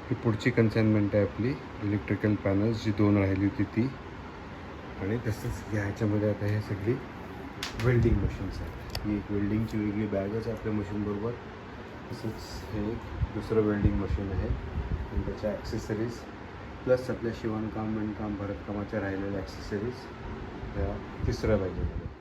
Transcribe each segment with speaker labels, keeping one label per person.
Speaker 1: ही पुढची कन्साइनमेंट आहे आपली इलेक्ट्रिकल पॅनल्स जी 2 राहिली होती ती. आणि तसंच ह्याच्यामध्ये आता हे सगळी वेल्डिंग मशीन्स आहेत. ही एक वेल्डिंगची वेगळी बॅगच आहे आपल्या मशीनबरोबर. तसंच हे एक दुसरं वेल्डिंग मशीन आहे आणि त्याच्या ॲक्सेसरीज प्लस आपल्या शिवणकाम विणकाम भरतकामाच्या राहिलेल्या ॲक्सेसरीज ह्या तिसऱ्या बॅगेमध्ये.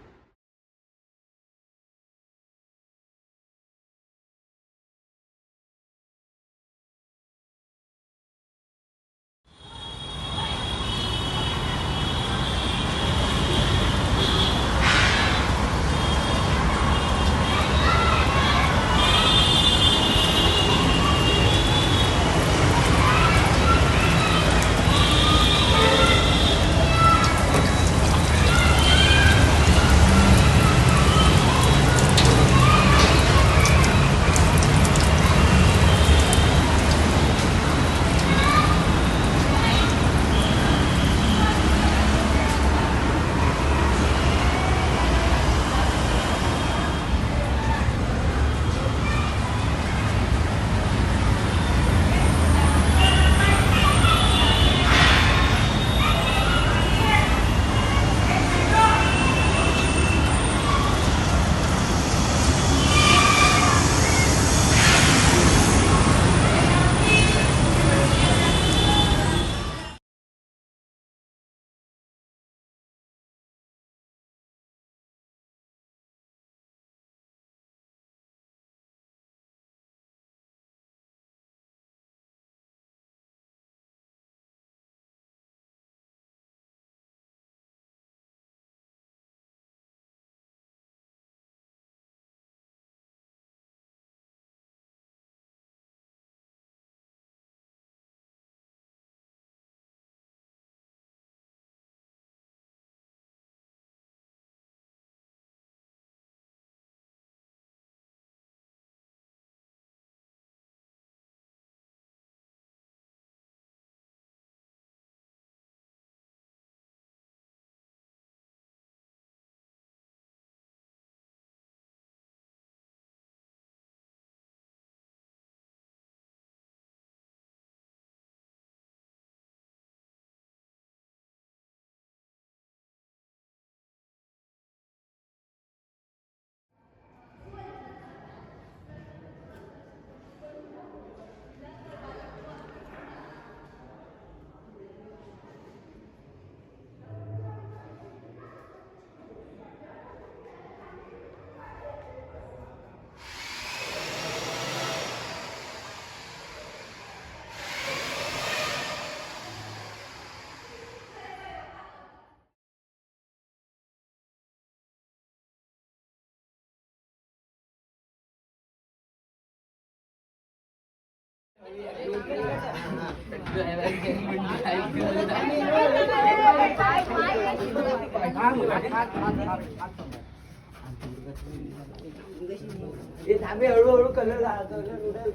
Speaker 2: थांबे हळूहळू कलर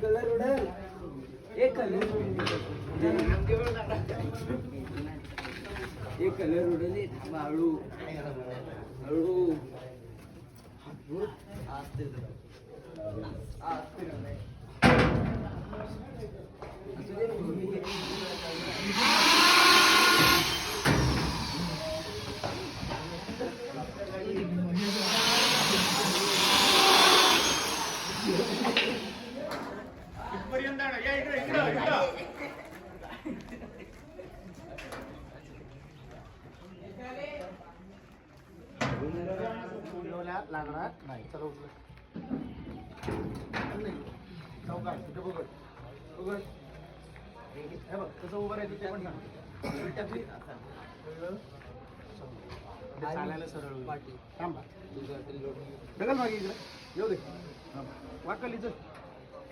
Speaker 2: कलर उडल एक कलर एक कलर उडले थांबा हळू हळू लागणार नाही. चला उघड हे बघ कसं उभं राहायचं ते पण चालायला सरळ पाठी थांबा बघल मागे इकडे येऊ दे वाकलीच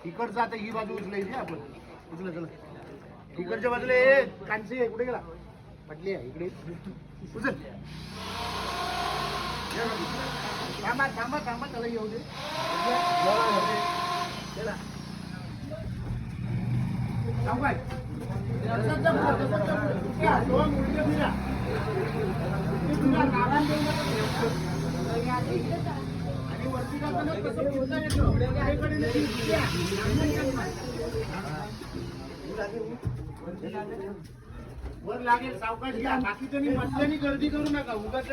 Speaker 2: इकडचं आता ही बाजू उचलायची आपण उचल चला इकडच्या बाजूला कांचे कुठे गेला म्हटली आहे इकडे उचल थांबा थांबा थांबा त्याला येऊ दे आणि वरती जाताना कसं फिरता येतं वर लागेल सावकाश घ्या बाकीच्यांनी मधल्यानी गर्दी करू नका उगाच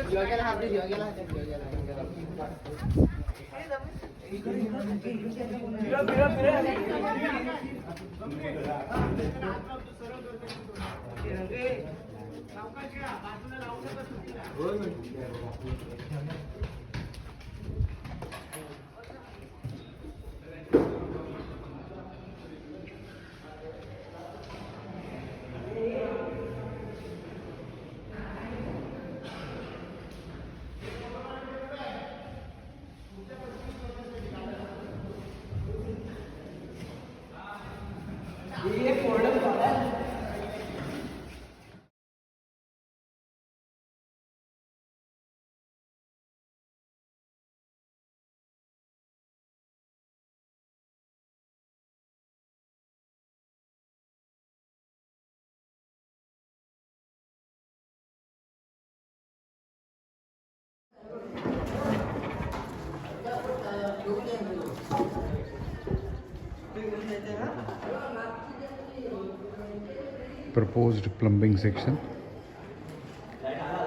Speaker 1: प्रपोज्ड प्लंबिंग सेक्शन.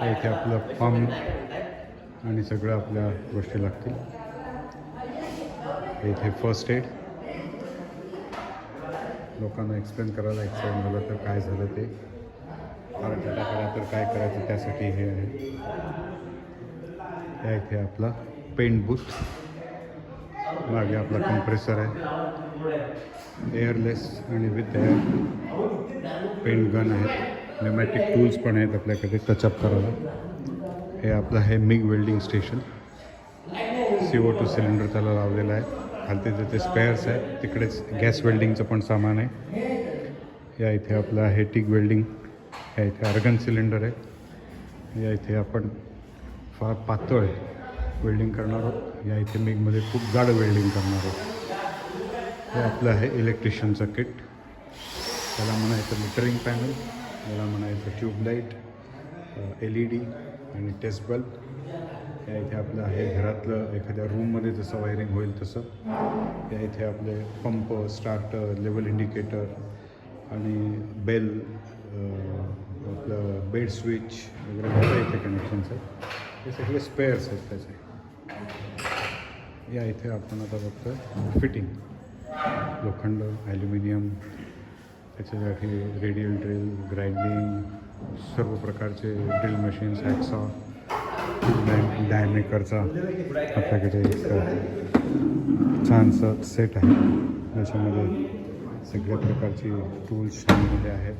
Speaker 1: इथे आपलं पंप आणि सगळं आपल्या गोष्टी लागतील. इथे फर्स्ट एड लोकांना एक्सप्लेन करायला ॲक्सिडेंट झालं तर काय झालं ते, हार्ट अटॅक आला तर काय करायचं त्यासाठी हे आहे. या इथे आपला पेंट बूथ, मागे आपला कंप्रेसर आहे, एअरलेस आणि विथ एअर पेंट गन आहेत, न्यूमॅटिक टूल्स पण आहेत आपल्याकडे टचअप करायला. हे आपलं आहे MiG welding station. CO2 cylinder त्याला लावलेला आहे. खालती तिथे स्पेअर्स आहेत, तिकडेच गॅस वेल्डिंगचं पण सामान आहे. या इथे आपलं आहे टिक वेल्डिंग. या इथे अर्गन सिलेंडर आहे. या इथे आपण फार पातळ वेल्डिंग करणार आहोत. या इथे मिगमध्ये खूप जाड वेल्डिंग करणार आहोत. हे आपलं आहे इलेक्ट्रिशियनचं किट. त्याला म्हणायचं मीटरिंग पॅनल, याला म्हणायचं ट्यूबलाईट, LED आणि टेस्ट बल्ब. या इथे आपलं आहे घरातलं एखाद्या रूममध्ये जसं वायरिंग होईल तसं. या इथे आपले पंप, स्टार्टर, लेवल इंडिकेटर आणि बेल, आपलं बेड स्विच वगैरे बघा इथे कनेक्शन्स आहेत. हे सगळे स्पेअर्स आहेत त्याचे. या इथे आपण आता बघतो फिटिंग, लोखंड, ॲल्युमिनियम, त्याच्यासाठी रेडियल ड्रिल, ग्राइंडिंग, सर्व प्रकारचे ड्रिल मशीन्स, हॅकसॉ, डायमेकरचा आपल्याकडे एक छानसा सेट आहे. त्याच्यामध्ये सगळ्या प्रकारची टूल्स त्यामध्ये आहेत.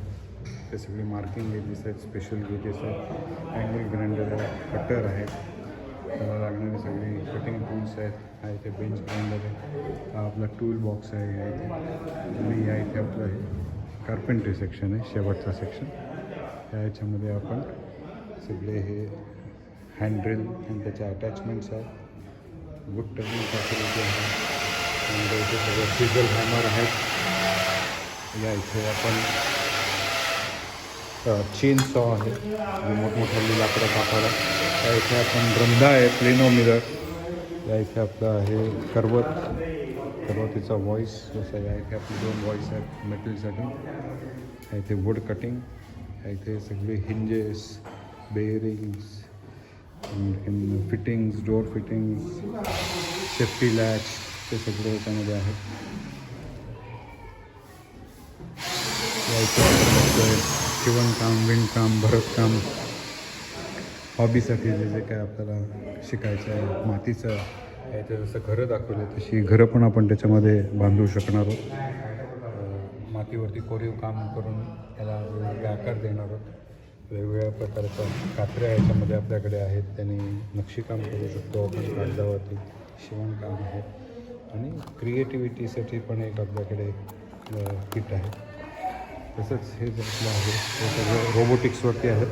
Speaker 1: ते सगळे मार्किंग गेजेस आहेत, स्पेशल गेजेस आहेत, अँगल ग्राइंडर आहे, कटर आहे, त्याला लागणारी सगळी कटिंग टूल्स आहेत. हा इथे बेंच ग्राइंडर आहे, हा आपला टूल बॉक्स आहे या इथे. आणि या इथे आपलं हे कार्पेंट्री सेक्शन आहे, शेवटचा सेक्शन. या याच्यामध्ये आपण सगळे हे हँड ड्रिल आणि त्याच्या अटॅचमेंट्स आहेत, वूड टर्निंग फॅसिलिटी आहे, आणि इथे सगळं सिझल हॅमर आहेत. या इथे आपण चेन सॉ आहे, जे मोठमोठ्या लाकडं कापायला. या इथे आपण रंधा आहे, प्लेनो मिरर. या इथे आपलं आहे करवतीचा व्हॉईस जसं. या इथे आपले 2 व्हॉईस आहेत मेटलसाठी. या इथे वूड कटिंग. या इथे सगळे hinges, bearings, fittings, door fittings, safety latch, ते सगळे याच्यामध्ये आहेत. या इथे आपण बघतोय शिवणकाम, विणकाम, भरतकाम, हॉबीसाठी जे काय आपल्याला शिकायचं आहे, मातीचं. याचे जसं घरं दाखवले तशी घरं पण आपण त्याच्यामध्ये बांधू शकणार आहोत. मातीवरती कोरीव काम करून त्याला वेगवेगळे आकार देणार आहोत. वेगवेगळ्या प्रकारच्या कात्र्या याच्यामध्ये आपल्याकडे आहेत, त्यांनी नक्षीकाम करू शकतो आपण कागदावरती. शिवणकाम आहे आणि क्रिएटिव्हिटीसाठी पण एक आपल्याकडे किट आहे. तसंच हे जे आपलं आहे ते सगळं रोबोटिक्सवरती आहेत.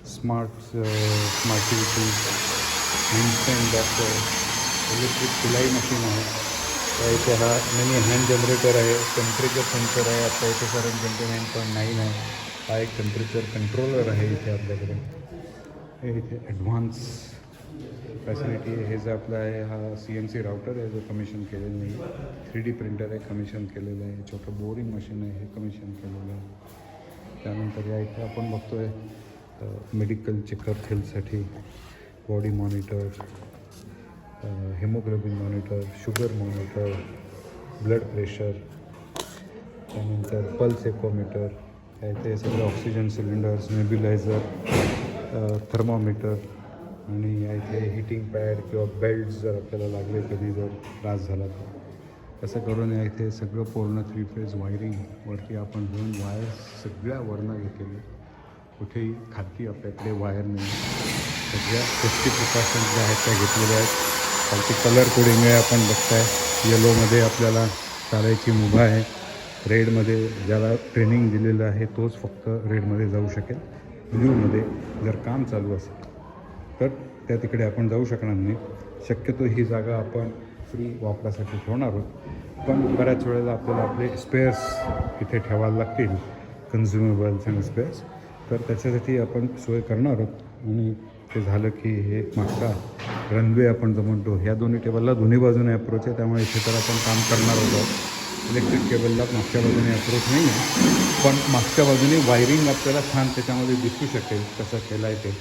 Speaker 1: स्मार्टिव्हिटी, इन्स्टंट डॉक्टर, इलेक्ट्रिक सिलाई मशीन आहे. त्या इथे हा मिनी हँड जनरेटर आहे, टेम्परेचर सेन्सर आहे. आपल्या इथे साधारण 29.9 आहे. हा एक टेम्परेचर कंट्रोलर आहे इथे आपल्याकडे. हे इथे ॲडव्हान्स
Speaker 3: फॅसिलिटी हे जे आपलं आहे हा CNC राउटर आहे जो कमिशन केलेलं नाही. 3D प्रिंटर आहे कमिशन केलेलं आहे. छोटं बोरिंग मशीन आहे हे कमिशन केलेलं आहे. त्यानंतर या इथे आपण बघतोय मेडिकल चेकअप हेल्थसाठी body monitor, haemoglobin monitor, sugar monitor, blood pressure, त्यानंतर पल्स एकोमीटर, इथे सगळे ऑक्सिजन सिलेंडर्स, नेब्युलायझर, थर्मोमीटर आणि इथे हिटिंग पॅड किंवा बेल्ट जर आपल्याला लागले कधी जर त्रास झाला तर असं करून इथे सगळं पूर्ण 3 फेज वायरिंगवरती आपण घेऊन वायर सगळ्या वरनं घेतलेले. कुठेही खालती आपल्याकडे वायर नाही. सगळ्या सेफ्टी प्रिकॉशन्स ज्या आहेत त्या घेतलेल्या आहेत. खालती कलर कोडिंग आहे आपण बघताय. येलोमध्ये आपल्याला चालायची मुभा आहे. रेडमध्ये ज्याला ट्रेनिंग दिलेलं आहे तोच फक्त रेडमध्ये जाऊ शकेल. ब्ल्यूमध्ये जर काम चालू असेल तर त्या तिकडे आपण जाऊ शकणार नाही. शक्यतो ही जागा आपण फ्री वापरासाठी ठेवणार आहोत. पण बऱ्याच वेळेला आपल्याला आपले स्पेअर्स इथे ठेवायला लागतील, कन्झ्युमेबल्स आणि स्पेअर्स. तर त्याच्यासाठी आपण सोय करणार आहोत. आणि ते झालं की हे मागचा रनवे आपण जो म्हणतो ह्या दोन्ही टेबलला दोन्ही बाजूने अप्रोच आहे. त्यामुळे इथे तर आपण काम करणार आहोत. इलेक्ट्रिक केबलला मागच्या बाजूने अप्रोच नाही आहे, पण मागच्या बाजूने वायरिंग आपल्याला छान त्याच्यामध्ये दिसू शकेल कसं केलं आहे ते.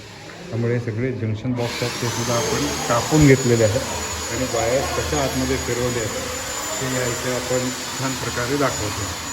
Speaker 3: त्यामुळे सगळे जंक्शन बॉक्स आहेत ते सुद्धा आपण कापून घेतलेले आहेत आणि वायर कशा आतमध्ये फिरवले आहेत ते या इथे आपण छान प्रकारे दाखवतो.